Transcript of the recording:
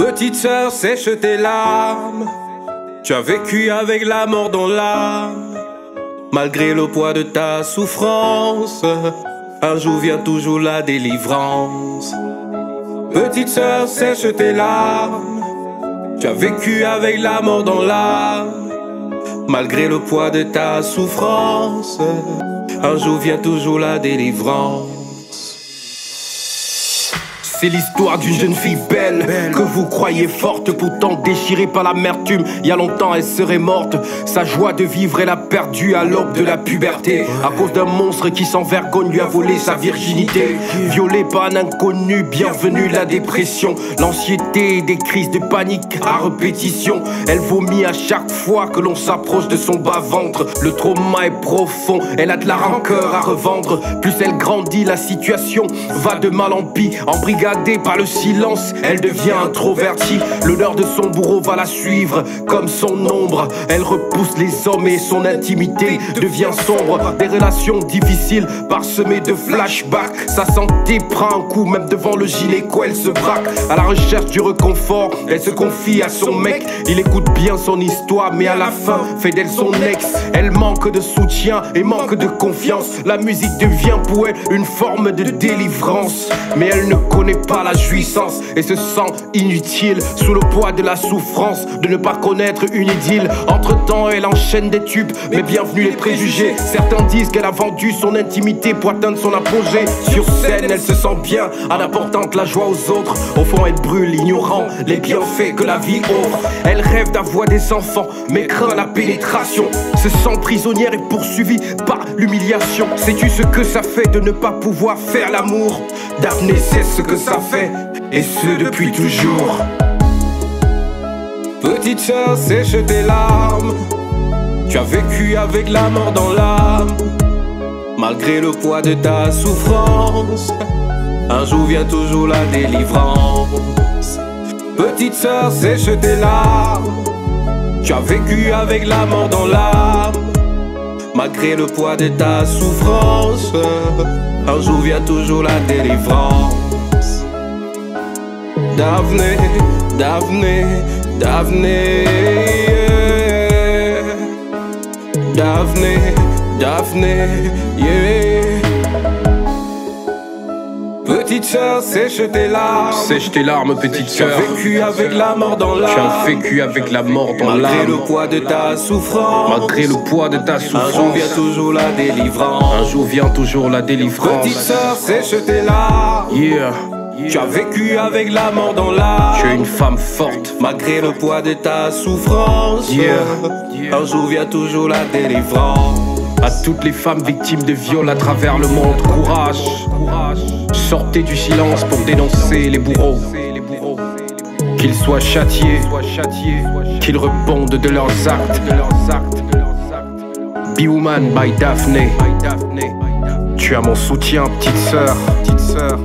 Petite sœur, sèche tes larmes. Tu as vécu avec la mort dans l'âme. Malgré le poids de ta souffrance, un jour vient toujours la délivrance. Petite sœur, sèche tes larmes. Tu as vécu avec la mort dans l'âme. Malgré le poids de ta souffrance, un jour vient toujours la délivrance. C'est l'histoire d'une jeune fille belle que vous croyez forte, pourtant déchirée par l'amertume. Il y a longtemps elle serait morte. Sa joie de vivre elle a perdu à l'aube de la puberté, à cause d'un monstre qui sans vergogne lui a volé sa virginité. Violée par un inconnu, bienvenue la dépression, l'anxiété et des crises de panique à répétition. Elle vomit à chaque fois que l'on s'approche de son bas-ventre. Le trauma est profond, elle a de la rancœur à revendre. Plus elle grandit, la situation va de mal en pis. Embrigadée par le silence, elle devient introvertie. L'odeur de son bourreau va la suivre comme son ombre. Elle repousse les hommes et son intimité devient sombre. Des relations difficiles parsemées de flashbacks. Sa santé prend un coup, même devant le gynéco elle se braque. À la recherche du réconfort, elle se confie à son mec. Il écoute bien son histoire, mais à la fin fait d'elle son ex. Elle manque de soutien et manque de confiance. La musique devient pour elle une forme de délivrance, mais elle ne connaît pas la jouissance et se sent inutile sous le poids de la souffrance de ne pas connaître une idylle. Entre temps elle enchaîne des tubes, mais bienvenue les préjugés. Certains disent qu'elle a vendu son intimité pour atteindre son apogée. Sur scène elle se sent bien en apportant de la joie aux autres. Au fond elle brûle, ignorant les bienfaits que la vie offre. Elle rêve d'avoir des enfants mais craint la pénétration. Se sent prisonnière et poursuivie par l'humiliation. Sais-tu ce que ça fait de ne pas pouvoir faire l'amour? Daphné sait ce que ça fait, et ce depuis toujours. Petite sœur, sèche tes larmes. Tu as vécu avec la mort dans l'âme. Malgré le poids de ta souffrance, un jour vient toujours la délivrance. Petite sœur, sèche tes larmes. Tu as vécu avec la mort dans l'âme. Malgré le poids de ta souffrance, un jour vient toujours la délivrance. Daphné, Daphné, Daphné, yeah. Daphné, Daphné, yeah. Petite sœur, sèche tes larmes. Sèche tes larmes, petite sœur. Tu as vécu avec la mort dans l'âme. Tu as vécu avec la mort dans l'âme. Malgré le poids de ta souffrance. Malgré le poids de ta souffrance. Un jour vient toujours la délivrance. Un jour vient toujours la délivrance. Petite sœur, sèche tes larmes. Yeah. Tu as vécu avec la mort dans l'âme. Tu es une femme forte. Malgré le poids de ta souffrance. Yeah. Un jour vient toujours la délivrance. À toutes les femmes victimes de viol à travers le monde, courage. Sortez du silence pour dénoncer les bourreaux. Qu'ils soient châtiés, qu'ils répondent de leurs actes. Be Woman by Daphné. Tu as mon soutien, petite sœur.